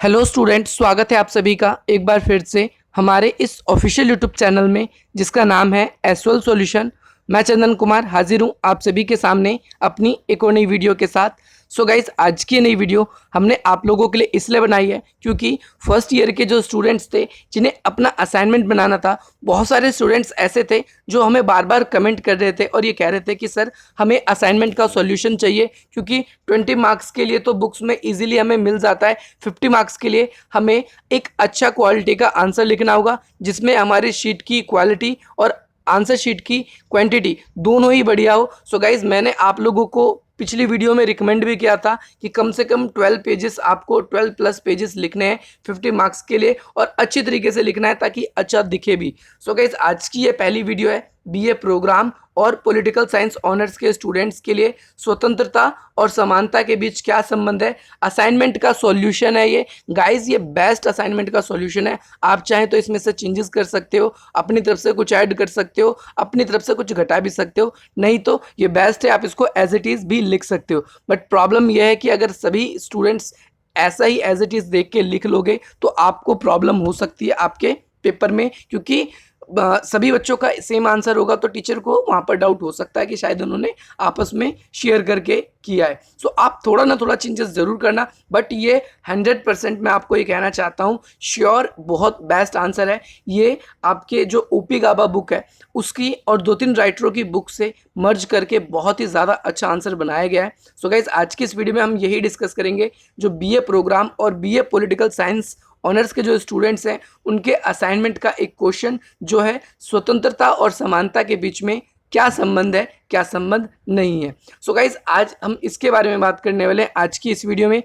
Hello student, स्वागत है आप सभी का एक बार फिर से हमारे इस ऑफिशियल यूट्यूब चैनल में जिसका नाम है एसओएल सॉल्यूशन। मैं चंदन कुमार हाजिर हूँ आप सभी के सामने अपनी एक और नई वीडियो के साथ। सो गाइज, आज की नई वीडियो हमने आप लोगों के लिए इसलिए बनाई है क्योंकि फर्स्ट ईयर के जो स्टूडेंट्स थे जिन्हें अपना असाइनमेंट बनाना था, बहुत सारे स्टूडेंट्स ऐसे थे जो हमें बार बार कमेंट कर रहे थे और ये कह रहे थे कि सर हमें असाइनमेंट का सॉल्यूशन चाहिए, क्योंकि 20 मार्क्स के लिए तो बुक्स में इजीली हमें मिल जाता है, 50 मार्क्स के लिए हमें एक अच्छा क्वालिटी का आंसर लिखना होगा जिसमें हमारी शीट की क्वालिटी और आंसर शीट की क्वांटिटी दोनों ही बढ़िया हो। सो गाइज, मैंने आप लोगों को पिछली वीडियो में रिकमेंड भी किया था कि कम से कम 12 पेजेस, आपको 12 प्लस पेजेस लिखने हैं 50 मार्क्स के लिए और अच्छी तरीके से लिखना है ताकि अच्छा दिखे भी। सो गाइज, आज की ये पहली वीडियो है बीए प्रोग्राम और पॉलिटिकल साइंस ऑनर्स के स्टूडेंट्स के लिए। स्वतंत्रता और समानता के बीच क्या संबंध है, असाइनमेंट का सॉल्यूशन है ये। गाइज, ये बेस्ट असाइनमेंट का सॉल्यूशन है। आप चाहें तो इसमें से चेंजेस कर सकते हो, अपनी तरफ से कुछ ऐड कर सकते हो, अपनी तरफ से कुछ घटा भी सकते हो, नहीं तो ये बेस्ट है, आप इसको एज इट इज़ भी लिख सकते हो। बट प्रॉब्लम यह है कि अगर सभी स्टूडेंट्स ऐसा ही एज इट इज़ देख के लिख लोगे तो आपको प्रॉब्लम हो सकती है आपके पेपर में, क्योंकि सभी बच्चों का सेम आंसर होगा तो टीचर को वहाँ पर डाउट हो सकता है कि शायद उन्होंने आपस में शेयर करके किया है। सो आप थोड़ा ना थोड़ा चेंजेस ज़रूर करना, बट ये 100% मैं आपको ये कहना चाहता हूँ, श्योर बहुत बेस्ट आंसर है ये। आपके जो ओपी गाबा बुक है उसकी और 2-3 राइटरों की बुक से मर्ज करके बहुत ही ज़्यादा अच्छा आंसर बनाया गया है। सो गाइज, आज की इस वीडियो में हम यही डिस्कस करेंगे, जो बीए प्रोग्राम और बीए पॉलिटिकल साइंस ऑनर्स के जो स्टूडेंट्स हैं उनके असाइनमेंट का एक क्वेश्चन जो है, स्वतंत्रता और समानता के बीच में क्या संबंध है, क्या संबंध नहीं है। सो गाइज, आज हम इसके बारे में बात करने वाले हैं। आज की इस वीडियो में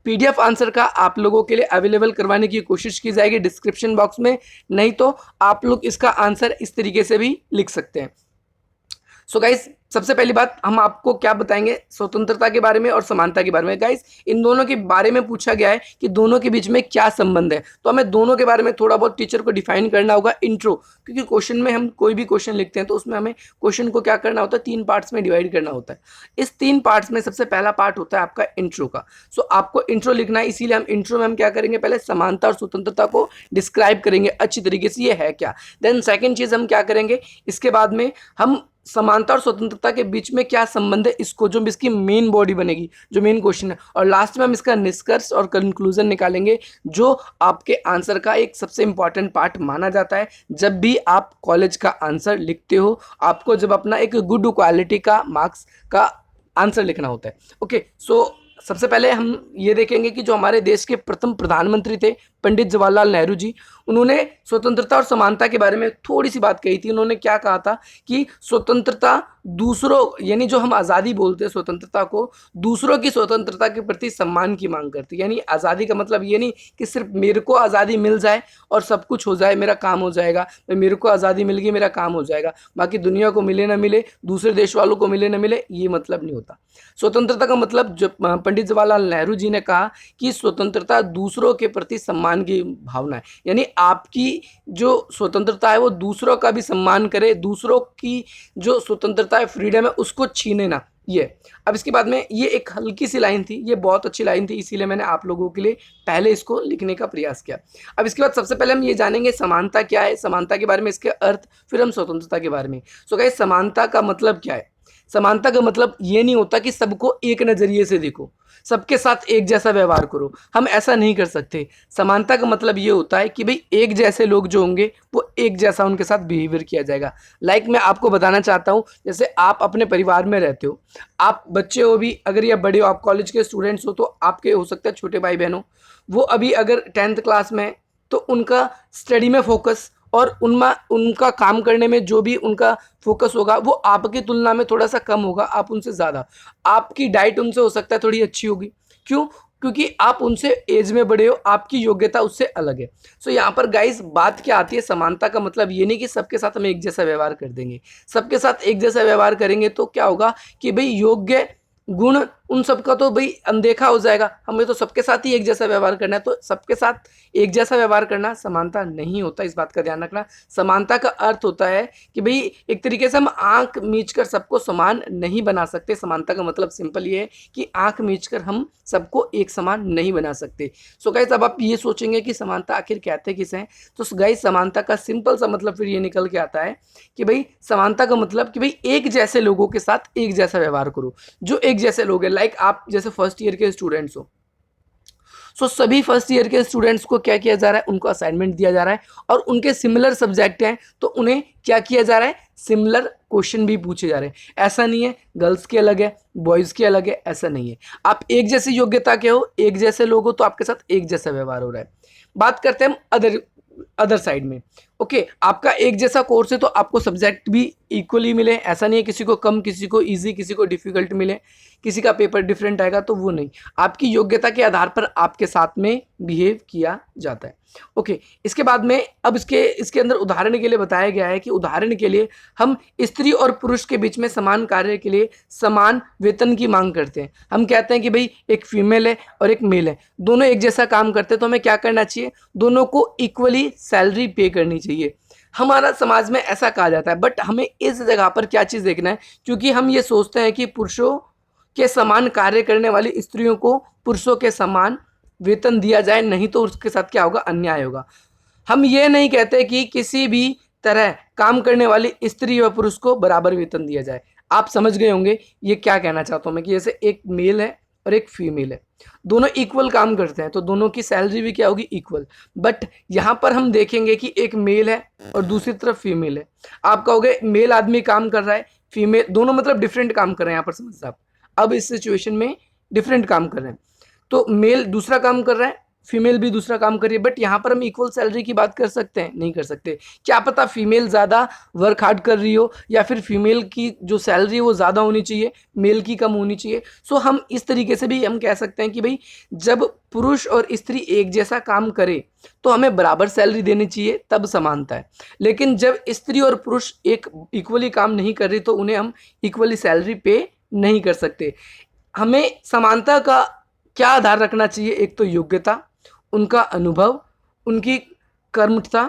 पीडीएफ आंसर का आप लोगों के लिए अवेलेबल करवाने की कोशिश की जाएगी डिस्क्रिप्शन बॉक्स में, नहीं तो आप लोग इसका आंसर इस तरीके से भी लिख सकते हैं। सो गाइज, सबसे पहली बात हम आपको क्या बताएंगे स्वतंत्रता के बारे में और समानता के बारे में। गाइज, इन दोनों के बारे में पूछा गया है कि दोनों के बीच में क्या संबंध है, तो हमें दोनों के बारे में थोड़ा बहुत टीचर को डिफाइन करना होगा। इंट्रो, क्योंकि क्वेश्चन में हम कोई भी क्वेश्चन लिखते हैं तो उसमें हमें क्वेश्चन को क्या करना होता है, 3 पार्ट्स में डिवाइड करना होता है। इस 3 पार्ट्स में सबसे पहला पार्ट होता है आपका इंट्रो का। सो आपको इंट्रो लिखना है, इसीलिए हम इंट्रो में हम क्या करेंगे, पहले समानता और स्वतंत्रता को डिस्क्राइब करेंगे अच्छी तरीके से, ये है क्या। देन सेकेंड चीज हम क्या करेंगे, इसके बाद में हम समानता और स्वतंत्रता के बीच में क्या संबंध है, इसको जो इसकी मेन बॉडी बनेगी, जो मेन क्वेश्चन है, और लास्ट में हम इसका निष्कर्ष और कंक्लूजन निकालेंगे, जो आपके आंसर का एक सबसे इंपॉर्टेंट पार्ट माना जाता है। जब भी आप कॉलेज का आंसर लिखते हो, आपको जब अपना एक गुड क्वालिटी का मार्क्स का आंसर लिखना होता है। ओके, सो सबसे पहले हम ये देखेंगे कि जो हमारे देश के प्रथम प्रधानमंत्री थे पंडित जवाहरलाल नेहरू जी, उन्होंने स्वतंत्रता और समानता के बारे में थोड़ी सी बात कही थी। उन्होंने क्या कहा था कि स्वतंत्रता दूसरों, यानी जो हम आज़ादी बोलते हैं स्वतंत्रता को, दूसरों की स्वतंत्रता के प्रति सम्मान की मांग करती है। यानी आज़ादी का मतलब ये नहीं कि सिर्फ मेरे को आज़ादी मिल जाए और सब कुछ हो जाए, मेरा काम हो जाएगा, मेरे को आज़ादी मिल गई मेरा काम हो जाएगा, बाकी दुनिया को मिले ना मिले, दूसरे देश वालों को मिले ना मिले, ये मतलब नहीं होता। स्वतंत्रता का मतलब जो पंडित जवाहरलाल नेहरू जी ने कहा कि स्वतंत्रता दूसरों के प्रति सम्मान की भावना है, यानी आपकी जो स्वतंत्रता है वो दूसरों का भी सम्मान करे, दूसरों की जो स्वतंत्रता है, फ्रीडम है, उसको छीने ना। ये अब इसके बाद में ये एक हल्की सी लाइन थी, ये बहुत अच्छी लाइन थी, इसीलिए मैंने आप लोगों के लिए पहले इसको लिखने का प्रयास किया। अब इसके बाद सबसे पहले हम ये जानेंगे समानता क्या है, समानता के बारे में, इसके अर्थ, फिर हम स्वतंत्रता के बारे में। सो गाइस, समानता का मतलब क्या है। समानता का मतलब ये नहीं होता कि सबको एक नज़रिए से देखो, सबके साथ एक जैसा व्यवहार करो, हम ऐसा नहीं कर सकते। समानता का मतलब ये होता है कि भाई एक जैसे लोग जो होंगे वो एक जैसा उनके साथ बिहेवियर किया जाएगा। लाइक मैं आपको बताना चाहता हूँ, जैसे आप अपने परिवार में रहते हो, आप बच्चे हो भी अगर या बड़े हो, आप कॉलेज के स्टूडेंट्स हो, तो आपके हो सकता है छोटे भाई बहन हो, वो अभी अगर 10th क्लास में है तो उनका स्टडी में फोकस और उनका काम करने में जो भी उनका फोकस होगा वो आपकी तुलना में थोड़ा सा कम होगा, आप उनसे ज़्यादा। आपकी डाइट उनसे हो सकता है थोड़ी अच्छी होगी, क्यों, क्योंकि आप उनसे एज में बड़े हो, आपकी योग्यता उससे अलग है। सो यहाँ पर गाइस बात क्या आती है, समानता का मतलब ये नहीं कि सबके साथ हम एक जैसा व्यवहार कर देंगे। सबके साथ एक जैसा व्यवहार करेंगे तो क्या होगा कि भाई योग्य गुण उन सबका तो भाई अनदेखा हो जाएगा। हमें तो सबके साथ ही एक जैसा व्यवहार करना है, तो सबके साथ एक जैसा व्यवहार करना समानता नहीं होता, इस बात का ध्यान रखना। समानता का अर्थ होता है कि भाई एक तरीके से हम आंख मीच कर सबको समान नहीं बना सकते। समानता का मतलब सिंपल ये है कि आंख मीच कर हम सबको एक समान नहीं बना सकते। सो गाइस, अब आप ये सोचेंगे कि समानता आखिर कहते किसे हैं, तो गाइस समानता का सिंपल सा मतलब फिर ये निकल के आता है कि भाई समानता का मतलब कि भाई एक जैसे लोगों के साथ एक जैसा व्यवहार करो। जो एक जैसे लोग हैं, लाइक आप जैसे फर्स्ट ईयर के स्टूडेंट्स हो, सो सभी फर्स्ट ईयर के स्टूडेंट्स को क्या किया जा रहा है, उनको असाइनमेंट दिया जा रहा है और उनके सिमिलर सब्जेक्ट हैं, तो उन्हें क्या किया जा रहा है, सिमिलर क्वेश्चन भी पूछे जा रहे हैं। ऐसा नहीं है गर्ल्स के अलग है, बॉयज़ के अलग है, ऐसा नहीं है। आप एक जैसी योग्यता के हो, एक जैसे लोग हो, तो आपके साथ एक जैसा व्यवहार हो रहा है। बात करते हैं हम अदर साइड में। ओके, आपका एक जैसा कोर्स है तो आपको सब्जेक्ट भी इक्वली मिले, ऐसा नहीं है किसी को कम, किसी को इजी, किसी को डिफिकल्ट मिले, किसी का पेपर डिफरेंट आएगा, तो वो नहीं। आपकी योग्यता के आधार पर आपके साथ में बिहेव किया जाता है। ओके, इसके बाद में अब इसके अंदर उदाहरण के लिए बताया गया है कि उदाहरण के लिए हम स्त्री और पुरुष के बीच में समान कार्य के लिए समान वेतन की मांग करते हैं। हम कहते हैं कि भाई एक फीमेल है और एक मेल है, दोनों एक जैसा काम करते हैं, तो हमें क्या करना चाहिए, दोनों को इक्वली सैलरी पे करनी चाहिए। हमारा समाज में ऐसा कहा जाता है, बट हमें इस जगह पर क्या चीज़ देखना है, क्योंकि हम ये सोचते हैं कि पुरुषों के समान कार्य करने वाली स्त्रियों को पुरुषों के समान वेतन दिया जाए, नहीं तो उसके साथ क्या होगा, अन्याय होगा। हम ये नहीं कहते कि किसी भी तरह काम करने वाली स्त्री व पुरुष को बराबर वेतन दिया जाए। आप समझ गए होंगे ये क्या कहना चाहता हूँ मैं, कि जैसे एक मेल है और एक फीमेल है, दोनों इक्वल काम करते हैं, तो दोनों की सैलरी भी क्या होगी, इक्वल। बट यहाँ पर हम देखेंगे कि एक मेल है और दूसरी तरफ फीमेल है। आप कहोगे मेल आदमी काम कर रहा है, फीमेल, दोनों मतलब डिफरेंट काम कर रहे हैं, यहाँ पर समझ आप। अब इस सिचुएशन में डिफरेंट काम कर रहे हैं, तो मेल दूसरा काम कर रहा है, फीमेल भी दूसरा काम कर रही है, बट यहाँ पर हम इक्वल सैलरी की बात कर सकते हैं, नहीं कर सकते। क्या पता फीमेल ज़्यादा वर्क हार्ड कर रही हो, या फिर फीमेल की जो सैलरी है वो ज़्यादा होनी चाहिए, मेल की कम होनी चाहिए। सो हम इस तरीके से भी हम कह सकते हैं कि भाई जब पुरुष और स्त्री एक जैसा काम करे तो हमें बराबर सैलरी देनी चाहिए, तब समानता है। लेकिन जब स्त्री और पुरुष एक इक्वली काम नहीं कर रही, तो उन्हें हम इक्वली सैलरी पे नहीं कर सकते। हमें समानता का क्या आधार रखना चाहिए, एक तो योग्यता, उनका अनुभव, उनकी कर्मठता,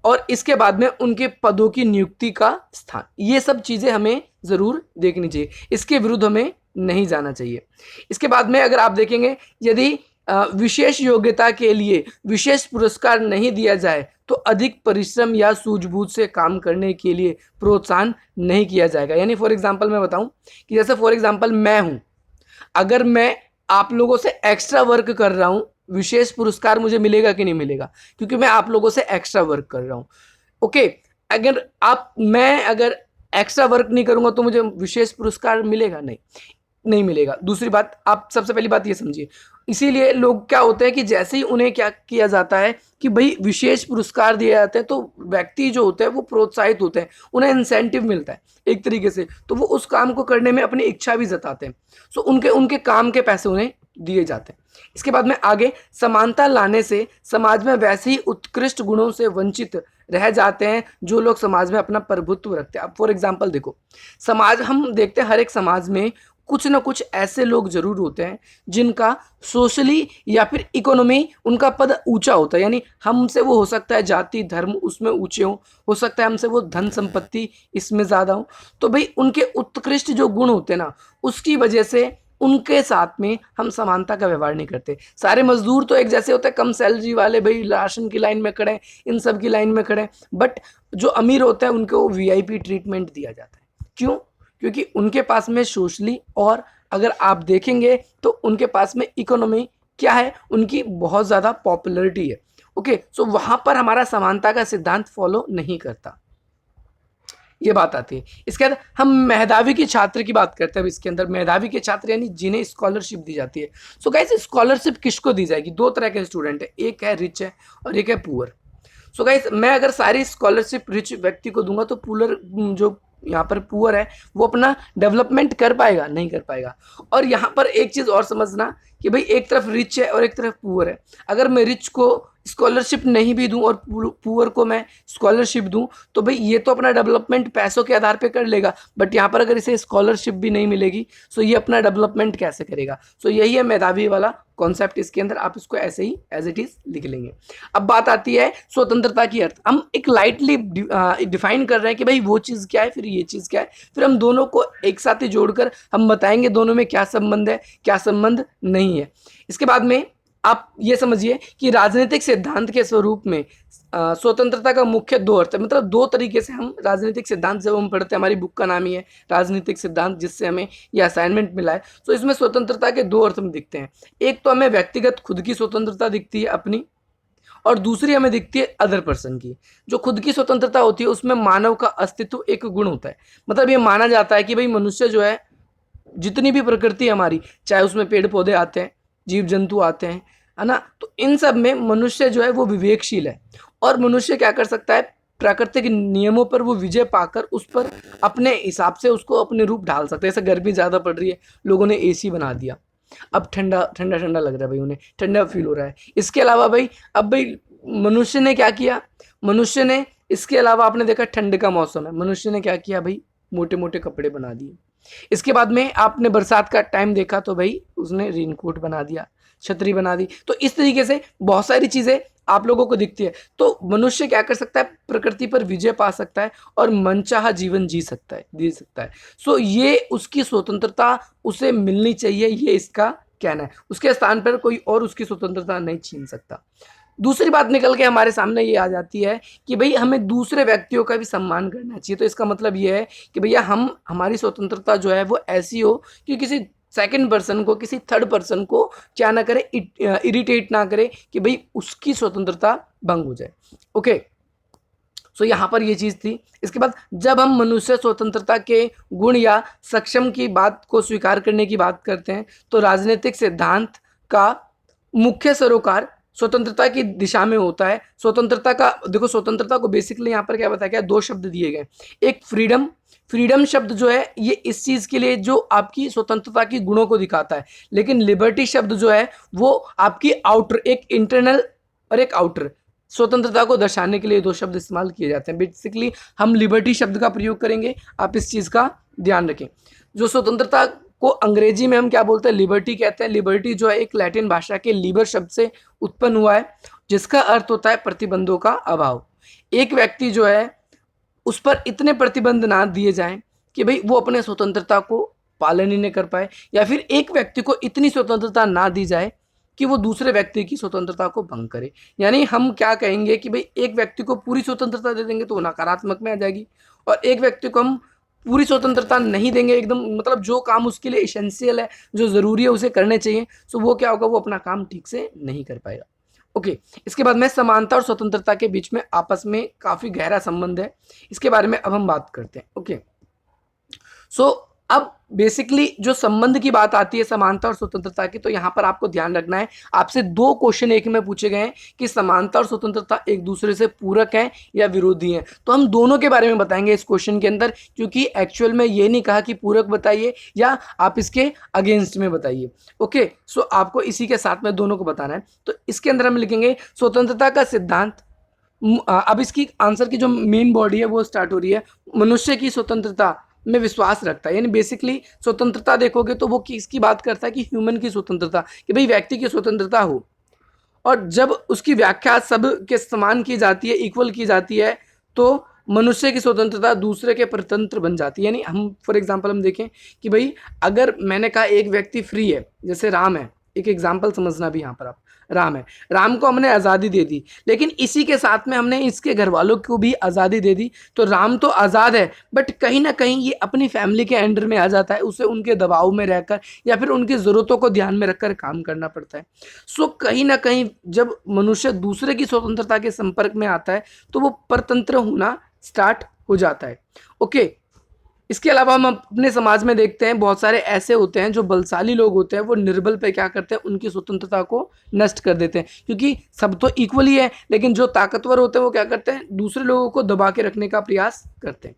और इसके बाद में उनके पदों की नियुक्ति का स्थान। ये सब चीज़ें हमें ज़रूर देखनी चाहिए, इसके विरुद्ध हमें नहीं जाना चाहिए। इसके बाद में अगर आप देखेंगे, यदि विशेष योग्यता के लिए विशेष पुरस्कार नहीं दिया जाए तो अधिक परिश्रम या सूझबूझ से काम करने के लिए प्रोत्साहन नहीं किया जाएगा। यानी फॉर एग्जांपल मैं बताऊं कि जैसे फॉर एग्जांपल मैं हूं, अगर मैं आप लोगों से एक्स्ट्रा वर्क कर रहा हूं, विशेष पुरस्कार मुझे मिलेगा कि नहीं मिलेगा, क्योंकि मैं आप लोगों से एक्स्ट्रा वर्क कर रहा हूं। ओके, मैं अगर एक्स्ट्रा वर्क नहीं करूंगा तो मुझे विशेष पुरस्कार मिलेगा, नहीं मिलेगा। दूसरी बात, आप सबसे पहली बात ये समझिए, इसीलिए लोग क्या होते हैं कि जैसे ही उन्हें क्या किया जाता है कि भाई विशेष पुरस्कार दिए जाते हैं, तो व्यक्ति जो होते हैं वो प्रोत्साहित होते हैं, उन्हें इंसेंटिव मिलता है एक तरीके से, तो वो उस काम को करने में अपनी इच्छा भी जताते हैं। सो उनके काम के पैसे उन्हें दिए जाते हैं। इसके बाद में आगे, समानता लाने से समाज में वैसे ही उत्कृष्ट गुणों से वंचित रह जाते हैं जो लोग समाज में अपना प्रभुत्व रखते हैं। अब फॉर एग्जाम्पल देखो, समाज, हम देखते हैं हर एक समाज में कुछ ना कुछ ऐसे लोग जरूर होते हैं जिनका सोशली या फिर इकोनॉमी, उनका पद ऊंचा होता है। यानी हमसे वो हो सकता है जाति धर्म उसमें ऊंचे हो सकता है हमसे वो धन संपत्ति इसमें ज़्यादा हो, तो भाई उनके उत्कृष्ट जो गुण होते हैं ना, उसकी वजह से उनके साथ में हम समानता का व्यवहार नहीं करते। सारे मजदूर तो एक जैसे होते हैं, कम सैलरी वाले भाई राशन की लाइन में खड़े हैं, इन सब की लाइन में खड़े हैं, बट जो अमीर होता है उनको वीआईपी ट्रीटमेंट दिया जाता है। क्यों? क्योंकि उनके पास में सोशली, और अगर आप देखेंगे तो उनके पास में इकोनॉमी क्या है, उनकी बहुत ज़्यादा पॉपुलैरिटी है। ओके, सो वहाँ पर हमारा समानता का सिद्धांत फॉलो नहीं करता, ये बात आती है। इसके बाद हम मेधावी के छात्र की बात करते हैं। अब इसके अंदर मेधावी के छात्र यानी जिन्हें स्कॉलरशिप दी जाती है। सो गाइस, स्कॉलरशिप किसको दी जाएगी? दो तरह के स्टूडेंट है, एक है रिच है और एक है पुअर। सो गाइस, मैं अगर सारी स्कॉलरशिप रिच व्यक्ति को दूंगा तो पुअर, जो यहाँ पर पुअर है, वो अपना डेवलपमेंट कर पाएगा? नहीं कर पाएगा। और यहाँ पर एक चीज़ और समझना कि भाई एक तरफ रिच है और एक तरफ पुअर है। अगर मैं रिच को स्कॉलरशिप नहीं भी दूं और पुअर को मैं स्कॉलरशिप दूं, तो भाई ये तो अपना डेवलपमेंट पैसों के आधार पे कर लेगा, बट यहाँ पर अगर इसे स्कॉलरशिप भी नहीं मिलेगी सो ये अपना डेवलपमेंट कैसे करेगा। सो यही है मेधावी वाला कॉन्सेप्ट, इसके अंदर आप इसको ऐसे ही एज इट इज लिख लेंगे। अब बात आती है स्वतंत्रता की अर्थ, हम एक लाइटली डिफाइन कर रहे हैं कि भाई वो चीज़ क्या है, फिर ये चीज़ क्या है, फिर हम दोनों को एक साथ ही जोड़कर हम बताएंगे दोनों में क्या संबंध है क्या संबंध नहीं है। इसके बाद में आप ये समझिए कि राजनीतिक सिद्धांत के स्वरूप में स्वतंत्रता का मुख्य दो अर्थ है, मतलब दो तरीके से हम राजनीतिक सिद्धांत जब हम पढ़ते हैं, हमारी बुक का नाम ही है राजनीतिक सिद्धांत, जिससे हमें ये असाइनमेंट मिला है। तो इसमें स्वतंत्रता के दो अर्थ में दिखते हैं, एक तो हमें व्यक्तिगत खुद की स्वतंत्रता दिखती है अपनी, और दूसरी हमें दिखती है अदर पर्सन की। जो खुद की स्वतंत्रता होती है उसमें मानव का अस्तित्व एक गुण होता है, मतलब ये माना जाता है कि भाई मनुष्य जो है, जितनी भी प्रकृति हमारी, चाहे उसमें पेड़ पौधे आते हैं, जीव जंतु आते हैं, है ना, तो इन सब में मनुष्य जो है वो विवेकशील है, और मनुष्य क्या कर सकता है, प्राकृतिक नियमों पर वो विजय पाकर उस पर अपने हिसाब से उसको अपने रूप ढाल सकते हैं। जैसे गर्मी ज़्यादा पड़ रही है, लोगों ने एसी बना दिया, अब ठंडा ठंडा ठंडा लग रहा है भाई, उन्हें ठंडा फील हो रहा है। इसके अलावा भाई, अब भाई मनुष्य ने क्या किया, मनुष्य ने इसके अलावा आपने देखा ठंड का मौसम है, मनुष्य ने क्या किया भाई, मोटे मोटे कपड़े बना दिए। इसके बाद में आपने बरसात का टाइम देखा तो भाई उसने रेनकोट बना दिया, छतरी बना दी। तो इस तरीके से बहुत सारी चीज़ें आप लोगों को दिखती है। तो मनुष्य क्या कर सकता है, प्रकृति पर विजय पा सकता है और मनचाहा जीवन जी सकता है। सो ये उसकी स्वतंत्रता उसे मिलनी चाहिए, ये इसका कहना है। उसके स्थान पर कोई और उसकी स्वतंत्रता नहीं छीन सकता। दूसरी बात निकल के हमारे सामने ये आ जाती है कि भाई हमें दूसरे व्यक्तियों का भी सम्मान करना चाहिए। तो इसका मतलब ये है कि भैया हम हमारी स्वतंत्रता जो है वो ऐसी हो कि किसी सेकंड पर्सन को, किसी थर्ड पर्सन को क्या ना करे, इरिटेट ना करे कि भाई उसकी स्वतंत्रता भंग हो जाए। ओके, सो यहाँ पर ये चीज़ थी। इसके बाद जब हम मनुष्य स्वतंत्रता के गुण या सक्षम की बात को स्वीकार करने की बात करते हैं, तो राजनीतिक सिद्धांत का मुख्य सरोकार स्वतंत्रता की दिशा में होता है। स्वतंत्रता का देखो, स्वतंत्रता को बेसिकली यहाँ पर क्या बताया गया, दो शब्द दिए गए। एक फ्रीडम, फ्रीडम शब्द जो है ये इस चीज़ के लिए जो आपकी स्वतंत्रता की गुणों को दिखाता है, लेकिन लिबर्टी शब्द जो है वो आपकी आउटर, एक इंटरनल और एक आउटर स्वतंत्रता को दर्शाने के लिए दो शब्द इस्तेमाल किए जाते हैं। बेसिकली हम लिबर्टी शब्द का प्रयोग करेंगे, आप इस चीज़ का ध्यान रखें। जो स्वतंत्रता को अंग्रेजी में हम क्या बोलते हैं, लिबर्टी कहते हैं। लिबर्टी जो है एक लैटिन भाषा के लीबर शब्द से उत्पन्न हुआ है, जिसका अर्थ होता है प्रतिबंधों का अभाव। एक व्यक्ति जो है उस पर इतने प्रतिबंध ना दिए जाएं कि भाई वो अपने स्वतंत्रता को पालन ही नहीं कर पाए, या फिर एक व्यक्ति को इतनी स्वतंत्रता ना दी जाए कि वो दूसरे व्यक्ति की स्वतंत्रता को भंग करे। यानी हम क्या कहेंगे कि भाई एक व्यक्ति को पूरी स्वतंत्रता दे देंगे तो वो नकारात्मक में आ जाएगी, और एक व्यक्ति को हम पूरी स्वतंत्रता नहीं देंगे एकदम, मतलब जो काम उसके लिए इसेंशियल है, जो ज़रूरी है उसे करने चाहिए, तो वो क्या होगा, वो अपना काम ठीक से नहीं कर पाएगा। ओके, इसके बाद में समानता और स्वतंत्रता के बीच में आपस में काफ़ी गहरा संबंध है, इसके बारे में अब हम बात करते हैं। ओके, सो अब बेसिकली जो संबंध की बात आती है समानता और स्वतंत्रता की, तो यहाँ पर आपको ध्यान रखना है, आपसे दो क्वेश्चन एक में पूछे गए हैं कि समानता और स्वतंत्रता एक दूसरे से पूरक हैं या विरोधी हैं। तो हम दोनों के बारे में बताएंगे इस क्वेश्चन के अंदर, क्योंकि एक्चुअल में ये नहीं कहा कि पूरक बताइए या आप इसके अगेंस्ट में बताइए। ओके, सो आपको इसी के साथ में दोनों को बताना है। तो इसके अंदर हम लिखेंगे स्वतंत्रता का सिद्धांत। अब इसकी आंसर की जो मेन बॉडी है वो स्टार्ट हो रही है, मनुष्य की स्वतंत्रता में विश्वास रखता है। यानी बेसिकली स्वतंत्रता देखोगे तो वो किसकी बात करता है कि ह्यूमन की स्वतंत्रता, कि भाई व्यक्ति की स्वतंत्रता हो, और जब उसकी व्याख्या सब के समान की जाती है, इक्वल की जाती है, तो मनुष्य की स्वतंत्रता दूसरे के परतंत्र बन जाती है। यानी हम फॉर एग्जांपल हम देखें कि भाई अगर मैंने कहा एक व्यक्ति फ्री है, जैसे राम है, एक एग्जांपल समझना भी यहाँ पर आप, राम है, राम को हमने आज़ादी दे दी, लेकिन इसी के साथ में हमने इसके घर वालों को भी आज़ादी दे दी, तो राम तो आज़ाद है बट कहीं ना कहीं ये अपनी फैमिली के अंडर में आ जाता है, उसे उनके दबाव में रहकर या फिर उनकी ज़रूरतों को ध्यान में रखकर काम करना पड़ता है। सो कहीं ना कहीं जब मनुष्य दूसरे की स्वतंत्रता के संपर्क में आता है तो वो परतंत्र होना स्टार्ट हो जाता है। ओके, इसके अलावा हम अपने समाज में देखते हैं बहुत सारे ऐसे होते हैं जो बलशाली लोग होते हैं, वो निर्बल पे क्या करते हैं, उनकी स्वतंत्रता को नष्ट कर देते हैं, क्योंकि सब तो इक्वल ही है, लेकिन जो ताकतवर होते हैं वो क्या करते हैं, दूसरे लोगों को दबा के रखने का प्रयास करते हैं।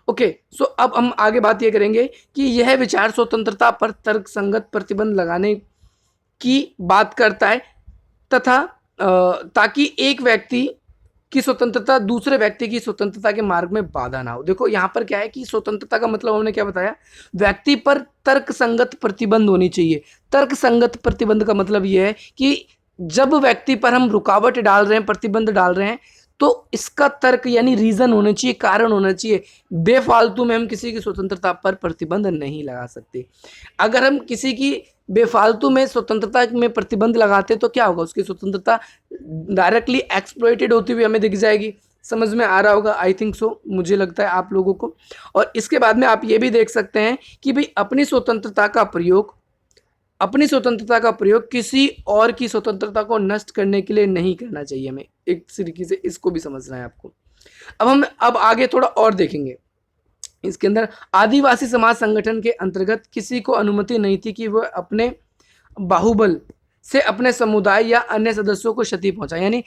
ओके, सो अब हम आगे बात ये करेंगे कि यह विचार स्वतंत्रता पर तर्कसंगत प्रतिबंध लगाने की बात करता है, तथा ताकि एक व्यक्ति की स्वतंत्रता दूसरे व्यक्ति की स्वतंत्रता के मार्ग में बाधा ना हो। देखो यहाँ पर क्या है कि स्वतंत्रता का मतलब हमने क्या बताया, व्यक्ति पर तर्क संगत प्रतिबंध होनी चाहिए। तर्क संगत प्रतिबंध का मतलब ये है कि जब व्यक्ति पर हम रुकावट डाल रहे हैं, प्रतिबंध डाल रहे हैं, तो इसका तर्क यानी रीजन होना चाहिए, कारण होना चाहिए। बेफालतू में हम किसी की स्वतंत्रता पर प्रतिबंध नहीं लगा सकते। अगर हम किसी की बेफालतू में स्वतंत्रता में प्रतिबंध लगाते तो क्या होगा, उसकी स्वतंत्रता डायरेक्टली एक्सप्लॉइटेड होती हुई हमें दिख जाएगी। समझ में आ रहा होगा, आई थिंक सो, मुझे लगता है आप लोगों को। और इसके बाद में आप ये भी देख सकते हैं कि भाई अपनी स्वतंत्रता का प्रयोग किसी और की स्वतंत्रता को नष्ट करने के लिए नहीं करना चाहिए। हमें एक तरीके से इसको भी समझना है आपको। अब आगे थोड़ा और देखेंगे। इसके अंदर आदिवासी समाज संगठन के अंतर्गत किसी को अनुमति नहीं थी कि वह अपने बाहुबल से अपने समुदाय या अन्य सदस्यों को क्षति पहुंचाए। यानी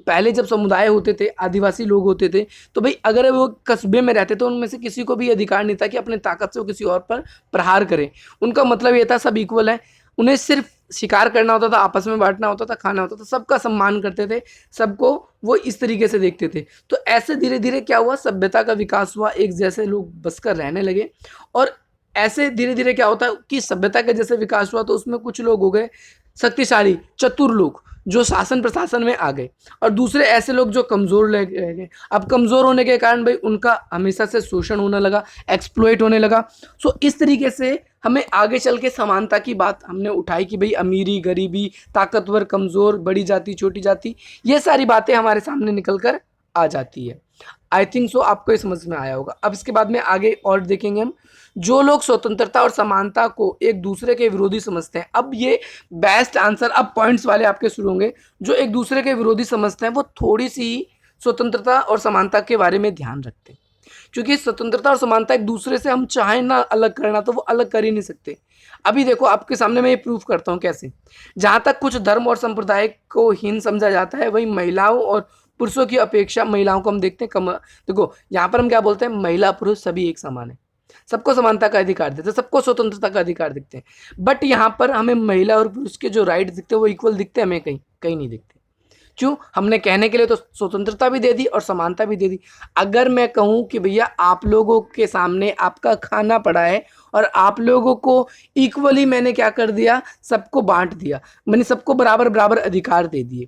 पहले जब समुदाय होते थे, आदिवासी लोग होते थे, तो भाई अगर वो कस्बे में रहते तो उनमें से किसी को भी अधिकार नहीं था कि अपने ताकत से वो किसी और पर प्रहार करें। उनका मतलब ये था सब इक्वल है, उन्हें सिर्फ शिकार करना होता था, आपस में बांटना होता था, खाना होता था, सबका सम्मान करते थे, सबको वो इस तरीके से देखते थे। तो ऐसे धीरे धीरे क्या हुआ, सभ्यता का विकास हुआ, एक जैसे लोग बसकर रहने लगे। और ऐसे धीरे धीरे क्या होता है कि सभ्यता का जैसे विकास हुआ तो उसमें कुछ लोग हो गए शक्तिशाली, चतुर लोग जो शासन प्रशासन में आ गए, और दूसरे ऐसे लोग जो कमजोर रह गए। अब कमजोर होने के कारण भाई उनका हमेशा से शोषण होने लगा, एक्सप्लॉइट होने लगा। सो इस तरीके से हमें आगे चल के समानता की बात हमने उठाई कि भाई अमीरी, गरीबी, ताकतवर, कमजोर, बड़ी जाति, छोटी जाति, ये सारी बातें हमारे सामने निकल कर आ जाती है। आई थिंक सो आपको ये समझ में आया होगा। अब इसके बाद में आगे और देखेंगे हम, जो लोग स्वतंत्रता और समानता को एक दूसरे के विरोधी समझते हैं। अब ये बेस्ट आंसर, अब पॉइंट्स वाले आपके शुरू होंगे। जो एक दूसरे के विरोधी समझते हैं वो थोड़ी सी स्वतंत्रता और समानता के बारे में ध्यान रखते हैं, क्योंकि स्वतंत्रता और समानता एक दूसरे से हम चाहें ना अलग करना तो वो अलग कर ही नहीं सकते। अभी देखो आपके सामने मैं ये प्रूफ करता हूँ कैसे। जहाँ तक कुछ धर्म और संप्रदाय को हीन समझा जाता है, वही महिलाओं और पुरुषों की अपेक्षा महिलाओं को हम देखते हैं कम। देखो यहाँ पर हम क्या बोलते हैं, महिला पुरुष सभी एक समान है, सबको समानता का अधिकार देते हैं, सबको स्वतंत्रता का अधिकार दिखते हैं। बट यहाँ पर हमें महिला और पुरुष के जो राइट दिखते हैं वो इक्वल दिखते हैं, हमें कहीं कहीं नहीं दिखते। क्यों, हमने कहने के लिए तो स्वतंत्रता भी दे दी और समानता भी दे दी। अगर मैं कहूँ कि भैया आप लोगों के सामने आपका खाना पड़ा है और आप लोगों को इक्वली मैंने क्या कर दिया, सबको बांट दिया, मैंने सबको बराबर बराबर अधिकार दे दिए,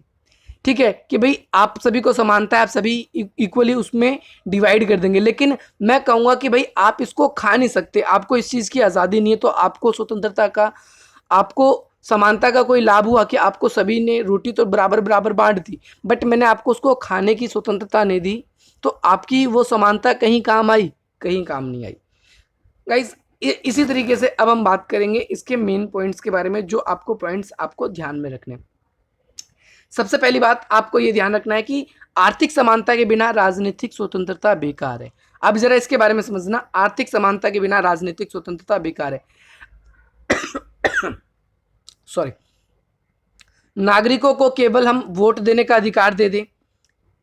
ठीक है, कि भाई आप सभी को समानता है, आप सभी इक्वली उसमें डिवाइड कर देंगे। लेकिन मैं कहूँगा कि भाई आप इसको खा नहीं सकते, आपको इस चीज़ की आज़ादी नहीं है, तो आपको स्वतंत्रता का, आपको समानता का कोई लाभ हुआ कि आपको सभी ने रोटी तो बराबर बराबर बांट दी, बट मैंने आपको उसको खाने की स्वतंत्रता नहीं दी, तो आपकी वो समानता कहीं काम आई, कहीं काम नहीं आई। गाइज इसी तरीके से अब हम बात करेंगे इसके मेन पॉइंट्स के बारे में, जो आपको पॉइंट्स आपको ध्यान में रखने। सबसे पहली बात आपको ये ध्यान रखना है कि आर्थिक समानता के बिना राजनीतिक स्वतंत्रता बेकार है। अब जरा इसके बारे में समझना, आर्थिक समानता के बिना राजनीतिक स्वतंत्रता बेकार है। सॉरी, नागरिकों को केवल हम वोट देने का अधिकार दे दें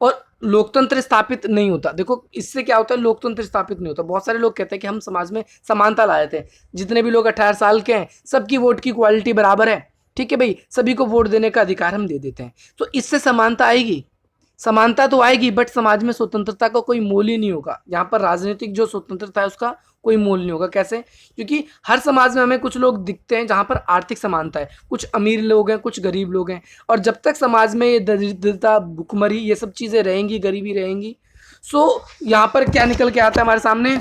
और लोकतंत्र स्थापित नहीं होता। देखो इससे क्या होता है, लोकतंत्र स्थापित नहीं होता। बहुत सारे लोग कहते हैं कि हम समाज में समानता लाए थे, जितने भी लोग 18 साल के हैं सबकी वोट की क्वालिटी बराबर है, ठीक है भाई, सभी को वोट देने का अधिकार हम दे देते हैं, तो इससे समानता आएगी, समानता तो आएगी, बट समाज में स्वतंत्रता का कोई मोल ही नहीं होगा। यहाँ पर राजनीतिक जो स्वतंत्रता है उसका कोई मोल नहीं होगा। कैसे, क्योंकि हर समाज में हमें कुछ लोग दिखते हैं जहाँ पर आर्थिक समानता है, कुछ अमीर लोग हैं, कुछ गरीब लोग हैं, और जब तक समाज में ये दरिद्रता, भुखमरी, ये सब चीज़ें रहेंगी, गरीबी रहेंगी, सो यहाँ पर क्या निकल के आता है हमारे सामने।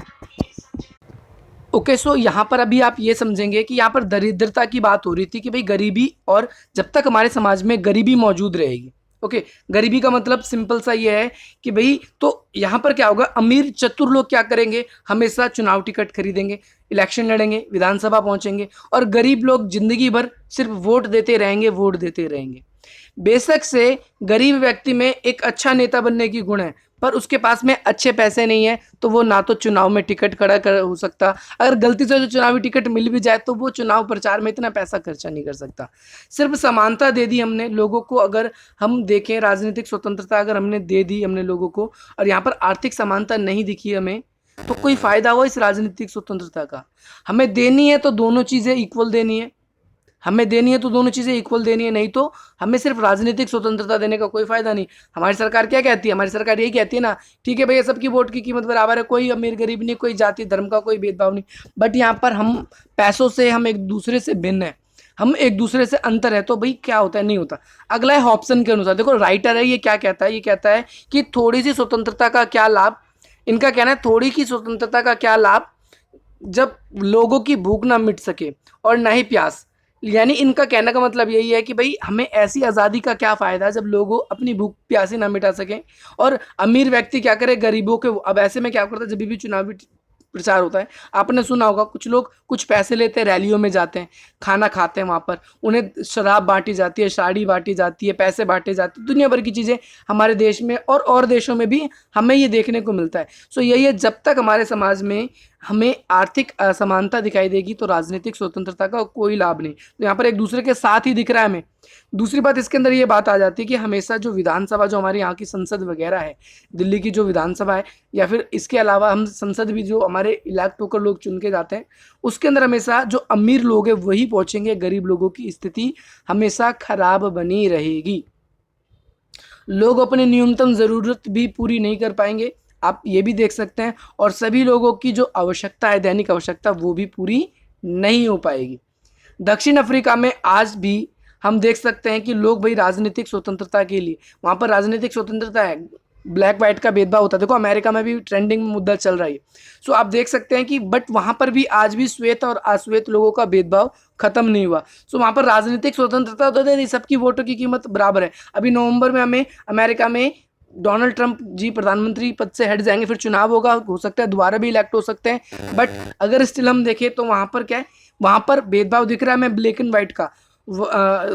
ओके, सो यहाँ पर अभी आप ये समझेंगे कि यहाँ पर दरिद्रता की बात हो रही थी कि भाई गरीबी, और जब तक हमारे समाज में गरीबी मौजूद रहेगी, ओके, गरीबी का मतलब सिंपल सा ये है कि भाई, तो यहाँ पर क्या होगा, अमीर चतुर लोग क्या करेंगे, हमेशा चुनाव टिकट खरीदेंगे, इलेक्शन लड़ेंगे, विधानसभा पहुंचेंगे, और गरीब लोग जिंदगी भर सिर्फ वोट देते रहेंगे, वोट देते रहेंगे। बेशक से गरीब व्यक्ति में एक अच्छा नेता बनने की गुण है, पर उसके पास में अच्छे पैसे नहीं है, तो वो ना तो चुनाव में टिकट खड़ा कर हो सकता, अगर गलती से जो चुनावी टिकट मिल भी जाए तो वो चुनाव प्रचार में इतना पैसा खर्चा नहीं कर सकता। सिर्फ समानता दे दी हमने लोगों को, अगर हम देखें राजनीतिक स्वतंत्रता अगर हमने दे दी हमने लोगों को, और यहाँ पर आर्थिक समानता नहीं दिखी हमें, तो कोई फायदा हुआ इस राजनीतिक स्वतंत्रता का। हमें देनी है तो दोनों चीज़ें इक्वल देनी है, हमें देनी है तो दोनों चीज़ें इक्वल देनी है, नहीं तो हमें सिर्फ राजनीतिक स्वतंत्रता देने का कोई फायदा नहीं। हमारी सरकार क्या कहती है, हमारी सरकार यही कहती है ना, ठीक है भैया सबकी वोट की कीमत बराबर है, कोई अमीर गरीब नहीं, कोई जाति धर्म का कोई भेदभाव नहीं। बट यहाँ पर हम पैसों से हम एक दूसरे से भिन्न है, हम एक दूसरे से अंतर है, तो भाई क्या होता है, नहीं होता। अगला है ऑप्शन के अनुसार। देखो राइटर है, ये क्या कहता है, ये कहता है कि थोड़ी सी स्वतंत्रता का क्या लाभ, इनका कहना है थोड़ी की स्वतंत्रता का क्या लाभ जब लोगों की भूख ना मिट सके और ना ही प्यास। यानी इनका कहने का मतलब यही है कि भाई हमें ऐसी आज़ादी का क्या फ़ायदा जब लोगों अपनी भूख प्यासी ना मिटा सकें और अमीर व्यक्ति क्या करे गरीबों के। अब ऐसे में क्या करता है, जब भी चुनावी प्रचार होता है, आपने सुना होगा कुछ लोग कुछ पैसे लेते हैं, रैलियों में जाते हैं, खाना खाते हैं, वहाँ पर उन्हें शराब बांटी जाती है, साड़ी बांटी जाती है, पैसे बांटे जाते हैं, दुनिया भर की चीज़ें हमारे देश में और देशों में भी हमें ये देखने को मिलता है। सो यही है, जब तक हमारे समाज में हमें आर्थिक असमानता दिखाई देगी तो राजनीतिक स्वतंत्रता का कोई लाभ नहीं। तो यहाँ पर एक दूसरे के साथ ही दिख रहा है हमें। दूसरी बात इसके अंदर ये बात आ जाती है कि हमेशा जो विधानसभा, जो हमारे यहाँ की संसद वगैरह है, दिल्ली की जो विधानसभा है, या फिर इसके अलावा हम संसद भी जो हमारे इलेक्ट होकर लोग चुन के जाते हैं, उसके अंदर हमेशा जो अमीर लोग हैं वही पहुंचेंगे, गरीब लोगों की स्थिति हमेशा खराब बनी रहेगी। लोग अपनी न्यूनतम ज़रूरत भी पूरी नहीं कर पाएंगे, आप ये भी देख सकते हैं, और सभी लोगों की जो आवश्यकता है, दैनिक आवश्यकता, वो भी पूरी नहीं हो पाएगी। दक्षिण अफ्रीका में आज भी हम देख सकते हैं कि लोग भाई राजनीतिक स्वतंत्रता के लिए, वहाँ पर राजनीतिक स्वतंत्रता है, ब्लैक वाइट का भेदभाव होता है। देखो अमेरिका में भी ट्रेंडिंग मुद्दा चल रहा है। सो आप देख सकते हैं कि बट वहाँ पर भी आज भी श्वेत और अश्वेत लोगों का भेदभाव खत्म नहीं हुआ। सो वहाँ पर राजनीतिक स्वतंत्रता तो नहीं, सबकी वोटों की कीमत बराबर है। अभी नवंबर में हमें अमेरिका में डोनाल्ड ट्रंप जी प्रधानमंत्री पद से हट जाएंगे, फिर चुनाव होगा, हो सकता है दोबारा भी इलेक्ट हो सकते हैं। बट अगर स्टिल हम देखें तो वहाँ पर क्या है, वहाँ पर भेदभाव दिख रहा है हमें ब्लैक एंड व्हाइट का,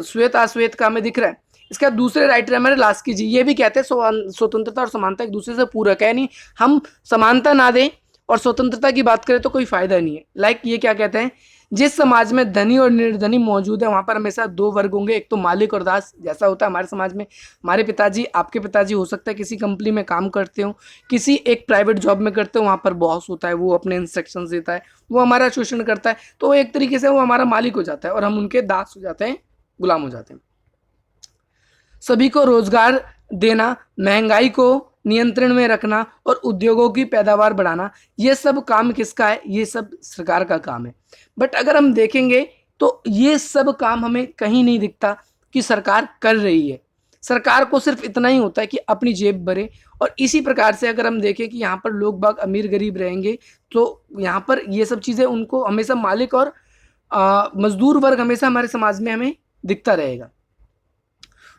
श्वेत अश्वेत का हमें दिख रहा है। इसका दूसरे राइटर है हमारे लास्की जी, ये भी कहते हैं स्वतंत्रता और समानता एक दूसरे से पूरक है, नहीं हम समानता ना दें और स्वतंत्रता की बात करें तो कोई फायदा नहीं है। लाइक ये क्या कहते हैं, जिस समाज में धनी और निर्धनी मौजूद है वहाँ पर हमेशा दो वर्ग होंगे, एक तो मालिक और दास, जैसा होता है हमारे समाज में। हमारे पिताजी, आपके पिताजी हो सकता है किसी कंपनी में काम करते हो, किसी एक प्राइवेट जॉब में करते हो, वहाँ पर बॉस होता है, वो अपने इंस्ट्रक्शंस देता है, वो हमारा शोषण करता है, तो एक तरीके से वो हमारा मालिक हो जाता है और हम उनके दास हो जाते हैं, गुलाम हो जाते हैं। सभी को रोजगार देना, महंगाई को नियंत्रण में रखना और उद्योगों की पैदावार बढ़ाना, ये सब काम किसका है, ये सब सरकार का काम है। बट अगर हम देखेंगे तो ये सब काम हमें कहीं नहीं दिखता कि सरकार कर रही है। सरकार को सिर्फ इतना ही होता है कि अपनी जेब भरे, और इसी प्रकार से अगर हम देखें कि यहाँ पर लोग बाग अमीर गरीब रहेंगे तो यहाँ पर ये सब चीज़ें उनको हमेशा मालिक और मजदूर वर्ग हमेशा हमारे समाज में हमें दिखता रहेगा।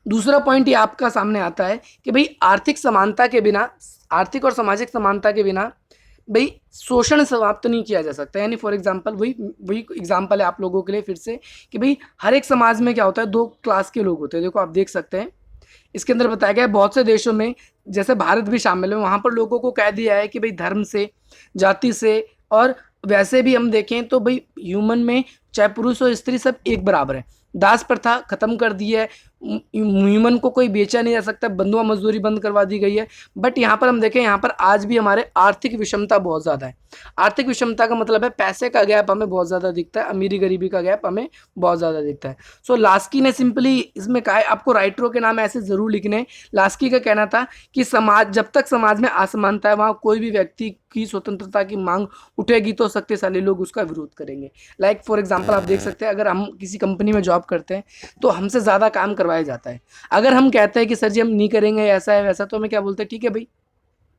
दूसरा पॉइंट ये आपका सामने आता है कि भाई आर्थिक समानता के बिना, आर्थिक और सामाजिक समानता के बिना भाई शोषण समाप्त नहीं किया जा सकता। यानी फॉर एग्जांपल वही एग्जांपल है आप लोगों के लिए फिर से कि भाई हर एक समाज में क्या होता है, दो क्लास के लोग होते हैं। देखो आप देख सकते हैं इसके अंदर बताया गया है, बहुत से देशों में जैसे भारत भी शामिल है, वहाँ पर लोगों को कह दिया है कि भाई धर्म से, जाति से, और वैसे भी हम देखें तो भाई ह्यूमन में चाहे पुरुष और स्त्री सब एक बराबर है। दास प्रथा खत्म कर दी है, ह्यूमन को कोई बेचा नहीं जा सकता, बंधुआ मजदूरी बंद करवा दी गई है। बट यहाँ पर हम देखें, यहाँ पर आज भी हमारे आर्थिक विषमता बहुत ज़्यादा है। आर्थिक विषमता का मतलब है पैसे का गैप हमें बहुत ज़्यादा दिखता है, अमीरी गरीबी का गैप हमें बहुत ज़्यादा दिखता है। सो लास्की ने सिंपली इसमें कहा है, आपको राइटरों के नाम ऐसे ज़रूर लिखने। लास्की का कहना था कि समाज, जब तक समाज में असमानता है वहाँ कोई भी व्यक्ति की स्वतंत्रता की मांग उठेगी तो शक्तिशाली लोग उसका विरोध करेंगे। लाइक फॉर एग्जाम्पल आप देख सकते हैं, अगर हम किसी कंपनी में जॉब करते हैं तो हमसे ज़्यादा काम करवाया जाता है। अगर हम कहते हैं कि सर जी हम नहीं करेंगे, ऐसा है वैसा, तो हमें क्या बोलते हैं, ठीक है भाई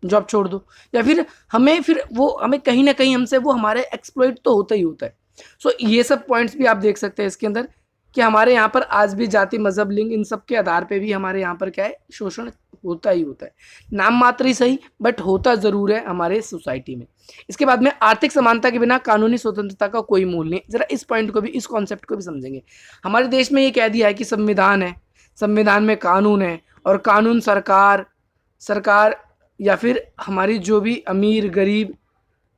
जॉब छोड़ दो, या फिर वो हमें कहीं ना कहीं हमसे वो हमारे एक्सप्लॉइट तो होता ही होता है। सो ये सब पॉइंट्स भी आप देख सकते हैं इसके अंदर कि हमारे यहाँ पर आज भी जाति, मजहब, लिंग, इन सब के आधार पे भी हमारे यहाँ पर क्या है, शोषण होता ही होता है। नाम मात्र ही सही, बट होता ज़रूर है हमारे सोसाइटी में। इसके बाद में आर्थिक समानता के बिना कानूनी स्वतंत्रता का कोई मूल नहीं। जरा इस पॉइंट को भी, इस कॉन्सेप्ट को भी समझेंगे। हमारे देश में ये कह दिया है कि संविधान है, संविधान में कानून है, और कानून सरकार या फिर हमारी जो भी अमीर गरीब,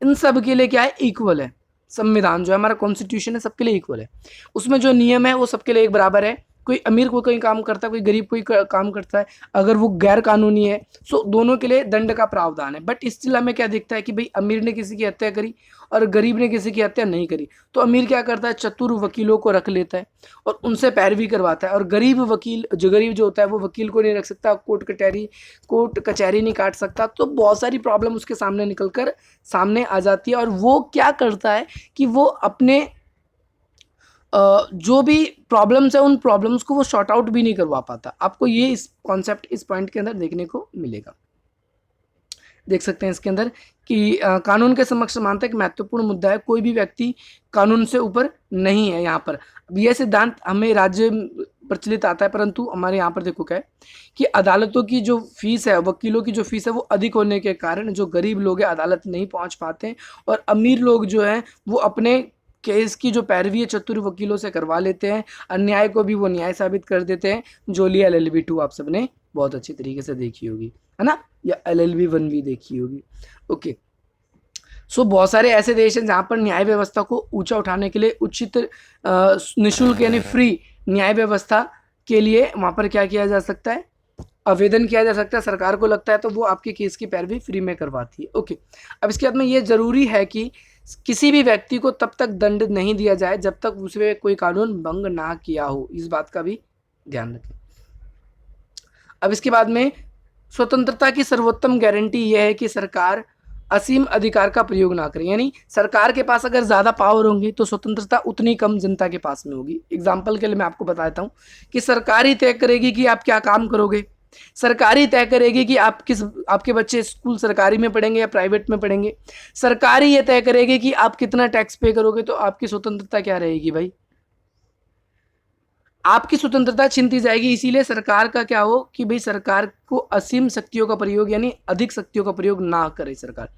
इन सब के लिए क्या है, इक्वल है। संविधान जो है हमारा कॉन्स्टिट्यूशन है, सबके लिए इक्वल है। उसमें जो नियम है वो सबके लिए एक बराबर है। कोई अमीर को कोई काम करता है, कोई गरीब कोई काम करता है, अगर वो गैर कानूनी है सो दोनों के लिए दंड का प्रावधान है। बट इस जिला में क्या दिखता है कि भाई अमीर ने किसी की हत्या करी और गरीब ने किसी की हत्या नहीं करी, तो अमीर क्या करता है, चतुर वकीलों को रख लेता है और उनसे पैरवी करवाता है, और गरीब वकील जो होता है वो वकील को नहीं रख सकता, कोर्ट कचहरी नहीं काट सकता, तो बहुत सारी प्रॉब्लम उसके सामने निकल कर सामने आ जाती है। और वो क्या करता है कि वो अपने जो भी प्रॉब्लम्स है उन प्रॉब्लम्स को वो शॉर्ट आउट भी नहीं करवा पाता। आपको ये इस कॉन्सेप्ट इस पॉइंट के अंदर देखने को मिलेगा। देख सकते हैं इसके अंदर कि कानून के समक्ष समानता एक महत्वपूर्ण मुद्दा है, कोई भी व्यक्ति कानून से ऊपर नहीं है। यहाँ पर यह सिद्धांत हमें राज्य प्रचलित आता है, परंतु हमारे यहाँ पर देखो क्या है कि अदालतों की जो फीस है, वकीलों की जो फीस है वो अधिक होने के कारण जो गरीब लोग हैं अदालत नहीं पहुँच पाते हैं, और अमीर लोग जो हैं वो अपने केस की जो पैरवी है चतुर वकीलों से करवा लेते हैं, अन्याय को भी वो न्याय साबित कर देते हैं। जोली LLB 2 आप सबने बहुत अच्छी तरीके से देखी होगी, है ना, या LLB 1 भी देखी होगी। ओके, सो बहुत सारे ऐसे देश हैं जहाँ पर न्याय व्यवस्था को ऊंचा उठाने के लिए उचित निःशुल्क यानी फ्री न्याय व्यवस्था के लिए वहाँ पर क्या किया जा सकता है, आवेदन किया जा सकता है। सरकार को लगता है तो वो आपके केस की पैरवी फ्री में करवाती है। ओके, अब इसके बाद में ये जरूरी है कि किसी भी व्यक्ति को तब तक दंड नहीं दिया जाए जब तक उसने कोई कानून भंग ना किया हो, इस बात का भी ध्यान रखें। अब इसके बाद में स्वतंत्रता की सर्वोत्तम गारंटी यह है कि सरकार असीम अधिकार का प्रयोग ना करे, यानी सरकार के पास अगर ज़्यादा पावर होंगी तो स्वतंत्रता उतनी कम जनता के पास में होगी। एग्जाम्पल के लिए मैं आपको बताता हूँ कि सरकार ही तय करेगी कि आप क्या काम करोगे, सरकार ही तय करेगी कि आपके बच्चे स्कूल सरकारी में पढ़ेंगे या प्राइवेट में पढ़ेंगे, सरकार ही ये तय करेगी कि आप कितना टैक्स पे करोगे, तो आपकी स्वतंत्रता क्या रहेगी भाई, आपकी स्वतंत्रता छीनती जाएगी। इसीलिए सरकार का क्या हो कि भाई सरकार को असीम शक्तियों का प्रयोग यानी अधिक शक्तियों का प्रयोग ना करे सरकार।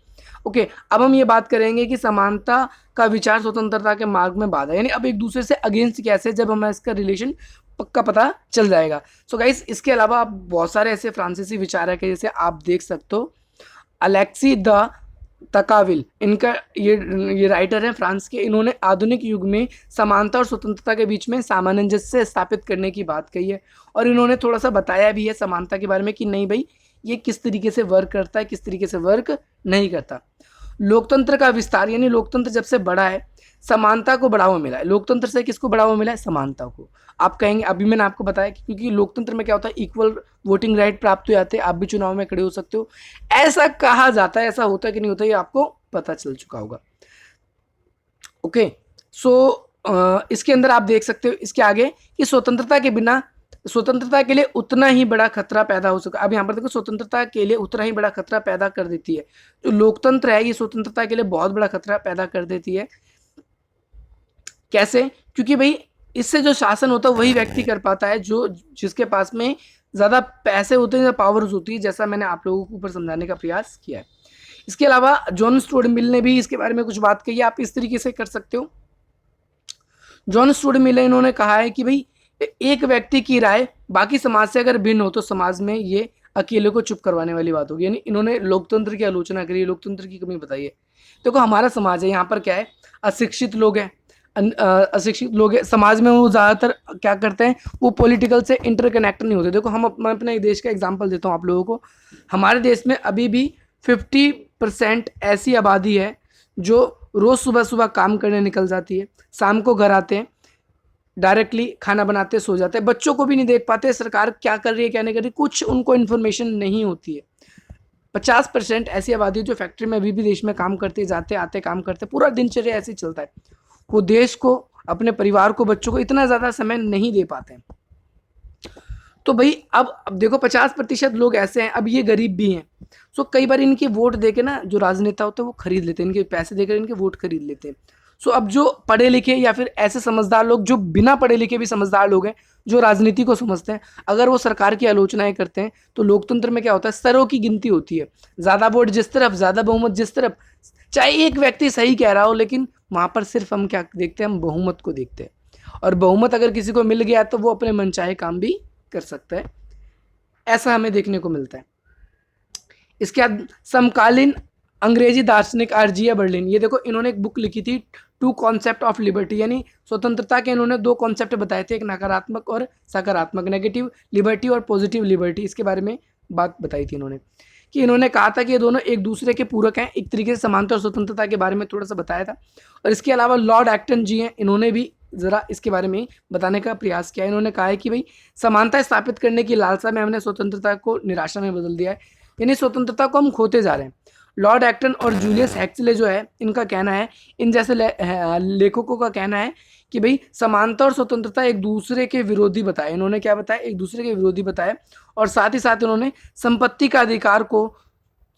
ओके, अब हम ये बात करेंगे कि समानता का विचार स्वतंत्रता के मार्ग में बाधा, यानी अब एक दूसरे से अगेंस्ट कैसे, जब हमें इसका रिलेशन पक्का पता चल जाएगा। सो गाइस, इसके अलावा आप बहुत सारे ऐसे फ्रांसीसी विचारक है, जैसे आप देख सकते हो अलेक्सी द तकाविल, इनका ये राइटर है फ्रांस के, इन्होंने आधुनिक युग में समानता और स्वतंत्रता के बीच में सामंजस्य स्थापित करने की बात कही है, और इन्होंने थोड़ा सा बताया भी है समानता के बारे में कि नहीं भाई ये किस तरीके से वर्क करता है, किस तरीके से वर्क नहीं करता। लोकतंत्र का विस्तार, यानी लोकतंत्र जब से बढ़ा है समानता को बढ़ावा मिला है। लोकतंत्र से किसको बढ़ावा मिला है, समानता को। आप कहेंगे अभी मैंने आपको बताया कि क्योंकि लोकतंत्र में क्या होता है, इक्वल वोटिंग राइट प्राप्त हो जाते हैं, आप भी चुनाव में खड़े हो सकते हो, ऐसा कहा जाता है। ऐसा होता है कि नहीं होता ये आपको पता चल चुका होगा। ओके, सो इसके अंदर आप देख सकते हो इसके आगे कि स्वतंत्रता के बिना स्वतंत्रता के लिए उतना ही बड़ा खतरा पैदा हो सका। अब यहाँ पर देखो स्वतंत्रता के लिए उतना ही बड़ा खतरा पैदा कर देती है, जो लोकतंत्र है ये स्वतंत्रता के लिए बहुत बड़ा खतरा पैदा कर देती है। कैसे, क्योंकि भाई इससे जो शासन होता है वही व्यक्ति कर पाता है जो जिसके पास में ज़्यादा पैसे होते हैं या पावर्स होती है, जैसा मैंने आप लोगों को ऊपर समझाने का प्रयास किया है। इसके अलावा जॉन स्टुअर्ट मिल ने भी इसके बारे में कुछ बात कही है, आप इस तरीके से कर सकते हो। जॉन स्टुअर्ट मिल इन्होंने कहा है कि भाई एक व्यक्ति की राय बाकी समाज से अगर भिन्न हो तो समाज में ये अकेले को चुप करवाने वाली बात होगी, यानी इन्होंने लोकतंत्र की आलोचना करी, लोकतंत्र की कमी बताई है। देखो हमारा समाज है, यहाँ पर क्या है, अशिक्षित लोग हैं, अशिक्षित लोग हैं समाज में, वो ज़्यादातर क्या करते हैं, वो पॉलिटिकल से इंटरकनेक्ट नहीं होते। देखो मैं अपने देश का एग्जांपल देता हूँ आप लोगों को। हमारे देश में अभी भी 50% ऐसी आबादी है जो रोज़ सुबह सुबह काम करने निकल जाती है, शाम को घर आते हैं, डायरेक्टली खाना बनाते सो जाते हैं, बच्चों को भी नहीं देख पाते, सरकार क्या कर रही है क्या नहीं कर रही कुछ उनको इन्फॉर्मेशन नहीं होती है। 50% ऐसी आबादी जो फैक्ट्री में अभी भी देश में काम करते जाते आते काम करते, पूरा दिनचर्या ऐसे ही चलता है, वो देश को, अपने परिवार को, बच्चों को इतना ज़्यादा समय नहीं दे पाते हैं। तो भाई अब देखो 50% लोग ऐसे हैं, अब ये गरीब भी हैं, सो कई बार इनके वोट देके ना जो राजनेता होते हैं वो खरीद लेते हैं, इनके पैसे देकर इनके वोट खरीद लेते हैं। सो अब जो पढ़े लिखे या फिर ऐसे समझदार लोग जो बिना पढ़े लिखे भी समझदार लोग हैं, जो राजनीति को समझते हैं, अगर वो सरकार की आलोचनाएं करते हैं तो लोकतंत्र में क्या होता है, स्तरों की गिनती होती है, ज़्यादा वोट जिस तरफ, ज़्यादा बहुमत जिस तरफ, चाहे एक व्यक्ति सही कह रहा हो, लेकिन वहाँ पर सिर्फ हम क्या देखते हैं, हम बहुमत को देखते हैं, और बहुमत अगर किसी को मिल गया तो वो अपने मनचाहे काम भी कर सकता है, ऐसा हमें देखने को मिलता है। इसके बाद समकालीन अंग्रेजी दार्शनिक आर्जिया बर्लिन, ये देखो इन्होंने एक बुक लिखी थी टू कॉन्सेप्ट ऑफ लिबर्टी, यानी स्वतंत्रता के इन्होंने दो कॉन्सेप्ट बताए थे, एक नकारात्मक और सकारात्मक, नेगेटिव लिबर्टी और पॉजिटिव लिबर्टी, इसके बारे में बात बताई थी इन्होंने, कि इन्होंने कहा था कि ये दोनों एक दूसरे के पूरक हैं, एक तरीके से समानता और स्वतंत्रता के बारे में थोड़ा सा बताया था। और इसके अलावा लॉर्ड एक्टन जी हैं, इन्होंने भी ज़रा इसके बारे में बताने का प्रयास किया। इन्होंने कहा है कि भाई समानता स्थापित करने की लालसा में हमने स्वतंत्रता को निराशा में बदल दिया है, यानी स्वतंत्रता को हम खोते जा रहे हैं। लॉर्ड एक्टन और जूलियस हैक्सले जो है, इनका कहना है, इन जैसे लेखकों का कहना है कि भाई समानता और स्वतंत्रता एक दूसरे के विरोधी बताए। इन्होंने क्या बताया, एक दूसरे के विरोधी बताए। और साथ ही साथ इन्होंने संपत्ति का अधिकार को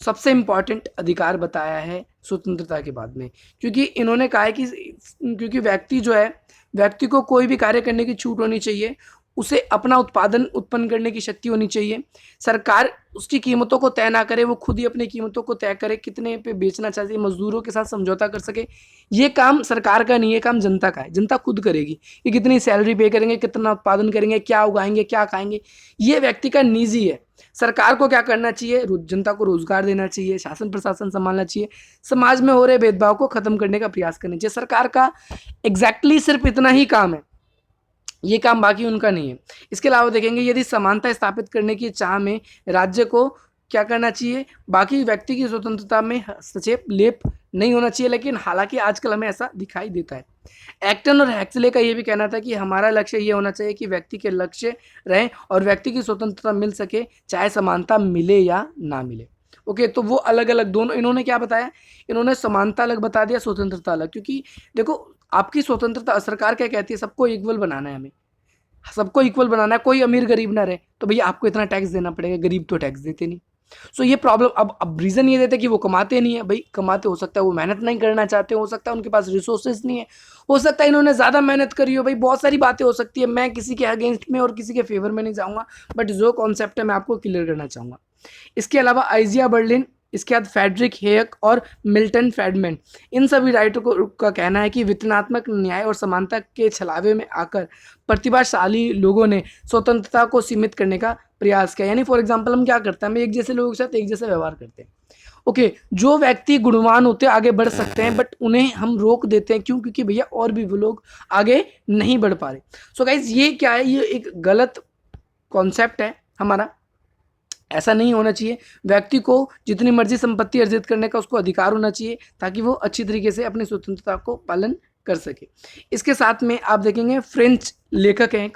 सबसे इम्पॉर्टेंट अधिकार बताया है स्वतंत्रता के बाद में, क्योंकि इन्होंने कहा है कि क्योंकि व्यक्ति जो है, व्यक्ति को कोई भी कार्य करने की छूट होनी चाहिए, उसे अपना उत्पादन उत्पन्न करने की शक्ति होनी चाहिए, सरकार उसकी कीमतों को तय ना करे, वो खुद ही अपनी कीमतों को तय करे, कितने पे बेचना चाहिए, मजदूरों के साथ समझौता कर सके। ये काम सरकार का नहीं है, काम जनता का है, जनता खुद करेगी कि कितनी सैलरी पे करेंगे, कितना उत्पादन करेंगे, क्या उगाएंगे, क्या खाएंगे, ये व्यक्ति का निजी है। सरकार को क्या करना चाहिए, जनता को रोजगार देना चाहिए, शासन प्रशासन संभालना चाहिए, समाज में हो रहे भेदभाव को खत्म करने का प्रयास करना चाहिए। सरकार का एग्जैक्टली सिर्फ इतना ही काम है, ये काम बाकी उनका नहीं है। इसके अलावा देखेंगे, यदि समानता स्थापित करने की चाह में राज्य को क्या करना चाहिए, बाकी व्यक्ति की स्वतंत्रता में हस्तक्षेप लेप नहीं होना चाहिए, लेकिन हालांकि आजकल हमें ऐसा दिखाई देता है। एक्टन और हैक्सले का ये भी कहना था कि हमारा लक्ष्य ये होना चाहिए कि व्यक्ति के लक्ष्य रहें और व्यक्ति की स्वतंत्रता मिल सके, चाहे समानता मिले या ना मिले। ओके, तो वो अलग अलग दोनों, इन्होंने क्या बताया, इन्होंने समानता अलग बता दिया, स्वतंत्रता अलग। क्योंकि देखो, आपकी स्वतंत्रता, सरकार क्या कहती है, सबको इक्वल बनाना है, हमें सबको इक्वल बनाना है, कोई अमीर गरीब ना रहे, तो भैया आपको इतना टैक्स देना पड़ेगा, गरीब तो टैक्स देते नहीं। सो ये प्रॉब्लम, अब रीज़न ये देते कि वो कमाते नहीं है। भाई कमाते, हो सकता है वो मेहनत नहीं करना चाहते, हो सकता है उनके पास रिसोर्सेज नहीं है, हो सकता है इन्होंने ज़्यादा मेहनत करी हो, भाई बहुत सारी बातें हो सकती है। मैं किसी के अगेंस्ट में और किसी के फेवर में नहीं जाऊँगा, बट जो कॉन्सेप्ट है मैं आपको क्लियर करना चाहूँगा। इसके अलावा आइजिया बर्लिन, इसके बाद फ्रेडरिक हेयक और मिल्टन फ्रेडमैन, इन सभी राइटरों का कहना है कि वितरणात्मक न्याय और समानता के छलावे में आकर प्रतिभाशाली लोगों ने स्वतंत्रता को सीमित करने का प्रयास किया। यानी फॉर एग्जांपल हम क्या करते हैं, हम एक जैसे लोगों के साथ एक जैसा व्यवहार करते हैं। ओके, जो व्यक्ति गुणवान होते आगे बढ़ सकते हैं, बट उन्हें हम रोक देते हैं, क्यों? क्योंकि भैया और भी वो लोग आगे नहीं बढ़ पा रहे। सो गाइज, ये क्या है, ये एक गलत कॉन्सेप्ट है हमारा, ऐसा नहीं होना चाहिए। व्यक्ति को जितनी मर्जी संपत्ति अर्जित करने का उसको अधिकार होना चाहिए, ताकि वो अच्छी तरीके से अपनी स्वतंत्रता को पालन कर सके। इसके साथ में आप देखेंगे फ्रेंच लेखक हैं,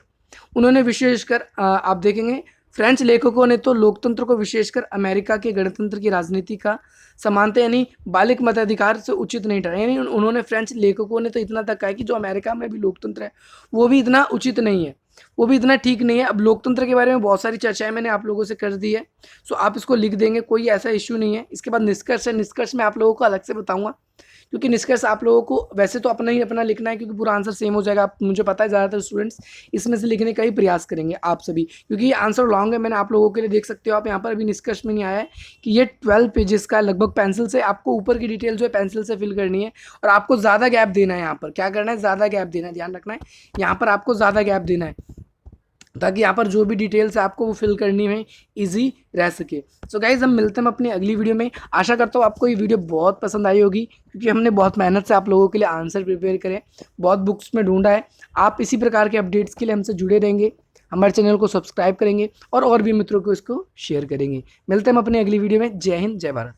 उन्होंने विशेषकर आप देखेंगे फ्रेंच लेखकों ने तो लोकतंत्र को विशेषकर अमेरिका के गणतंत्र की राजनीति का समानता यानी बालिक मताधिकार से उचित नहीं ठहरा। यानी उन्होंने, फ्रेंच लेखकों ने तो इतना तक कहा कि जो अमेरिका में भी लोकतंत्र है वो भी इतना उचित नहीं है, वो भी इतना ठीक नहीं है। अब लोकतंत्र के बारे में बहुत सारी चर्चाएं मैंने आप लोगों से कर दी है, सो आप इसको लिख देंगे, कोई ऐसा इश्यू नहीं है। इसके बाद निष्कर्ष है, निष्कर्ष मैं आप लोगों को अलग से बताऊंगा, क्योंकि निष्कर्ष आप लोगों को वैसे तो अपना ही अपना लिखना है, क्योंकि पूरा आंसर सेम हो जाएगा। आप, मुझे पता है ज़्यादातर स्टूडेंट्स इसमें से लिखने का ही प्रयास करेंगे आप सभी, क्योंकि ये आंसर लॉन्ग है। मैंने आप लोगों के लिए, देख सकते हो आप यहाँ पर, अभी निष्कर्ष में नहीं आया है कि ये 12 पेजेस का लगभग पेंसिल से आपको ऊपर की डिटेल जो है पेंसिल से फिल करनी है, और आपको ज़्यादा गैप देना है। यहाँ पर क्या करना है, ज़्यादा गैप देना है, ध्यान रखना है, यहाँ पर आपको ज़्यादा गैप देना है, ताकि यहाँ पर जो भी डिटेल्स है आपको वो फिल करनी है, इजी रह सके। सो गाइज, हम मिलते हैं अपनी अगली वीडियो में। आशा करता हूँ आपको ये वीडियो बहुत पसंद आई होगी, क्योंकि हमने बहुत मेहनत से आप लोगों के लिए आंसर प्रिपेयर करे, बहुत बुक्स में ढूंढा है। आप इसी प्रकार के अपडेट्स के लिए हमसे जुड़े रहेंगे, हमारे चैनल को सब्सक्राइब करेंगे और भी मित्रों को इसको शेयर करेंगे। मिलते हैं हम अपनी अगली वीडियो में। जय हिंद, जय भारत।